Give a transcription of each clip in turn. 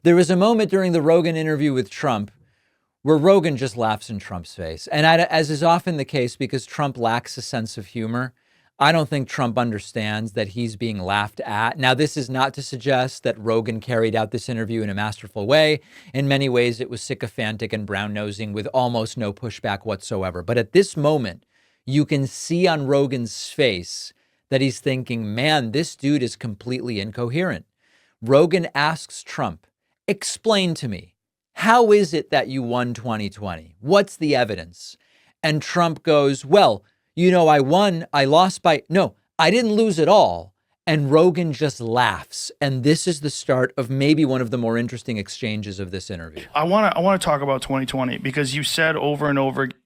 There was a moment during the Rogan interview with Trump where Rogan just laughs in Trump's face. And as is often the case, because Trump lacks a sense of humor, I don't think Trump understands that he's being laughed at. Now, this is not to suggest that Rogan carried out this interview in a masterful way. In many ways, it was sycophantic and brown-nosing with almost no pushback whatsoever. But at this moment, you can see on Rogan's face that he's thinking, man, this dude is completely incoherent. Rogan asks Trump, explain to me, how is it that you won 2020? What's the evidence? And Trump goes, well, I won, I lost no, I didn't lose at all. And Rogan just laughs. And this is the start of maybe one of the more interesting exchanges of this interview. I want to talk about 2020 because you said over and over again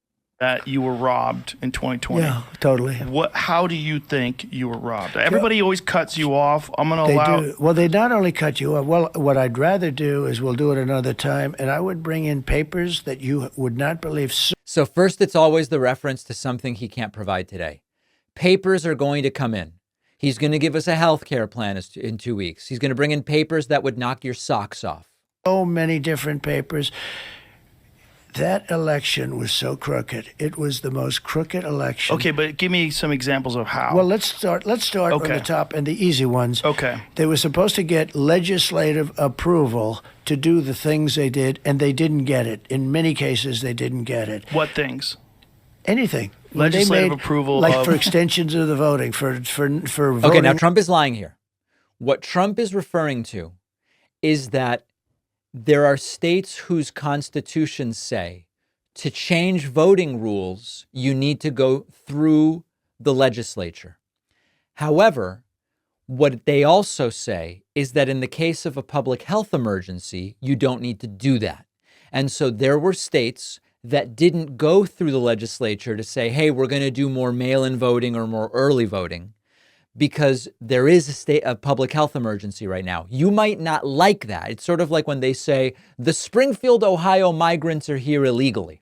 that you were robbed in 2020. Yeah, totally. How do you think you were robbed? Everybody always cuts you off. I'm going to allow... Do. Well, they not only cut you off. Well, what I'd rather do is we'll do it another time, and I would bring in papers that you would not believe. So first, it's always the reference to something he can't provide today. Papers are going to come in. He's going to give us a health care plan in 2 weeks. He's going to bring in papers that would knock your socks off. So many different papers. That election was so crooked. It was the most crooked election. Okay, but give me some examples of how. Well, let's start from the top and the easy ones. Okay. They were supposed to get legislative approval to do the things they did, and they didn't get it. In many cases, they didn't get it. What things? Anything. Legislative approval for extensions of the voting, for voting. Okay, now Trump is lying here. What Trump is referring to is that there are states whose constitutions say to change voting rules, you need to go through the legislature. However, what they also say is that in the case of a public health emergency, you don't need to do that. And so there were states that didn't go through the legislature to say, hey, we're going to do more mail-in voting or more early voting, because there is a public health emergency right now. You might not like that. It's sort of like when they say the Springfield, Ohio migrants are here illegally.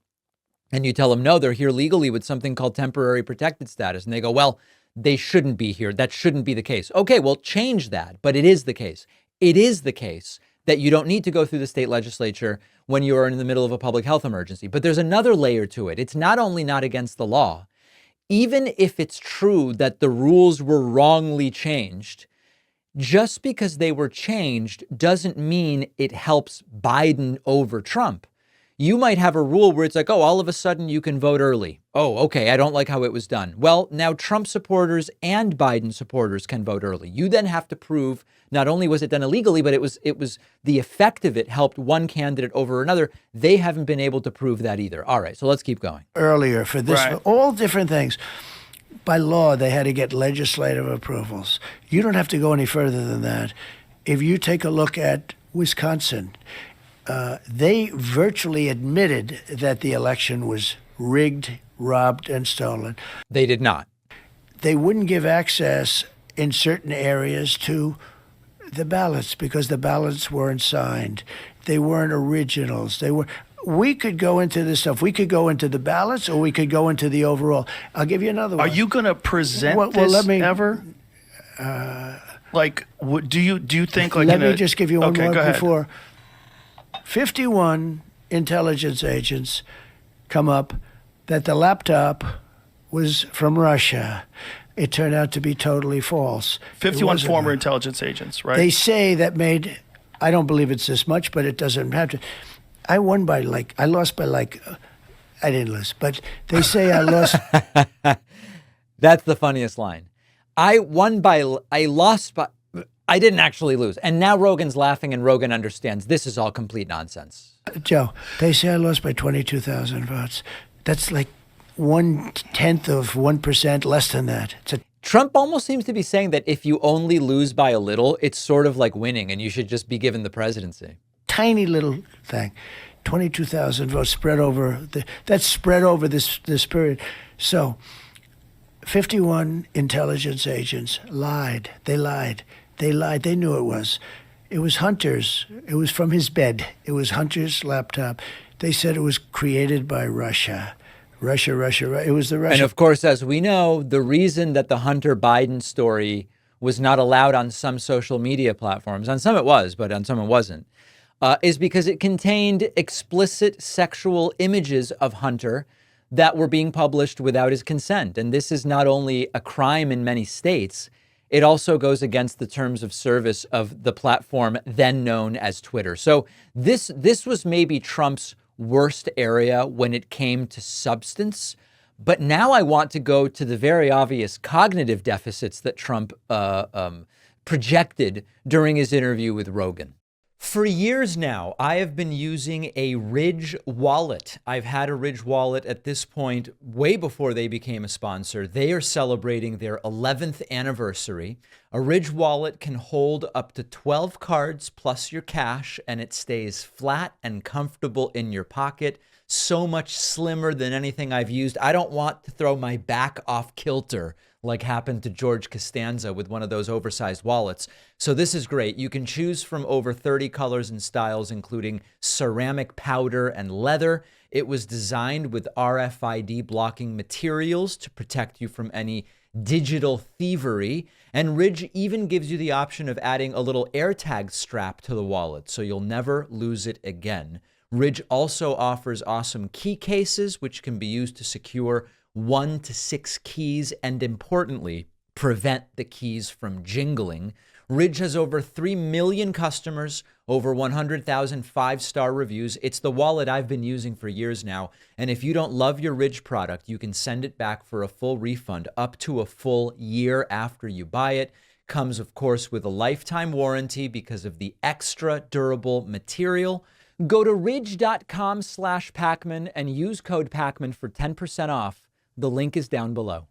And you tell them, no, they're here legally with something called temporary protected status. And they go, well, they shouldn't be here. That shouldn't be the case. Okay, well, change that. But it is the case. It is the case that you don't need to go through the state legislature when you're in the middle of a public health emergency. But there's another layer to it. It's not only not against the law. Even if it's true that the rules were wrongly changed, just because they were changed doesn't mean it helps Biden over Trump. You might have a rule where it's like, oh, all of a sudden you can vote early. Oh, okay, I don't like how it was done. Well, now Trump supporters and Biden supporters can vote early. You then have to prove not only was it done illegally, but it was the effect of it helped one candidate over another. They haven't been able to prove that either. All right, so let's keep going. Earlier for this, Right. all different things. By law, they had to get legislative approvals. You don't have to go any further than that. If you take a look at Wisconsin, they virtually admitted that the election was rigged, robbed, and stolen. They did not. They wouldn't give access in certain areas to the ballots because the ballots weren't signed. They weren't originals. We could go into this stuff. We could go into the ballots or we could go into the overall. I'll give you another one. Are you going to present this ever? Do you think like... Let me just give you one more go ahead. before. 51 intelligence agents come up that the laptop was from Russia. It turned out to be totally false. 51 former intelligence agents, right? They say that made, I don't believe it's this much, but it doesn't have to. I lost by I didn't lose, but they say I lost. That's the funniest line. I lost by, I didn't actually lose. And now Rogan's laughing and Rogan understands this is all complete nonsense. Joe, they say I lost by 22,000 votes. That's like 1/10 of 1%, less than that. Trump almost seems to be saying that if you only lose by a little, it's sort of like winning and you should just be given the presidency. Tiny little thing. 22,000 votes spread over that's spread over this period. So 51 intelligence agents lied. They lied. They knew it was. It was Hunter's. It was from his bed. It was Hunter's laptop. They said it was created by Russia. Russia. It was the Russia. And of course, as we know, the reason that the Hunter Biden story was not allowed on some social media platforms, on some it was, but on some it wasn't, is because it contained explicit sexual images of Hunter that were being published without his consent. And this is not only a crime in many states, it also goes against the terms of service of the platform then known as Twitter. So this was maybe Trump's worst area when it came to substance. But now I want to go to the very obvious cognitive deficits that Trump projected during his interview with Rogan. For years now, I have been using a Ridge wallet. I've had a Ridge wallet at this point way before they became a sponsor. They are celebrating their 11th anniversary. A Ridge wallet can hold up to 12 cards plus your cash, and it stays flat and comfortable in your pocket. So much slimmer than anything I've used. I don't want to throw my back off kilter like happened to George Costanza with one of those oversized wallets. So this is great. You can choose from over 30 colors and styles, including ceramic powder and leather. It was designed with RFID blocking materials to protect you from any digital thievery. And Ridge even gives you the option of adding a little AirTag strap to the wallet, so you'll never lose it again. Ridge also offers awesome key cases, which can be used to secure 1 to 6 keys and, importantly, prevent the keys from jingling. Ridge has over 3 million customers, over 100,000 5-star reviews. It's the wallet I've been using for years now. And if you don't love your Ridge product, you can send it back for a full refund up to a full year after you buy it. Comes, of course, with a lifetime warranty because of the extra durable material. Go to ridge.com/Pacman and use code Pacman for 10% off. The link is down below.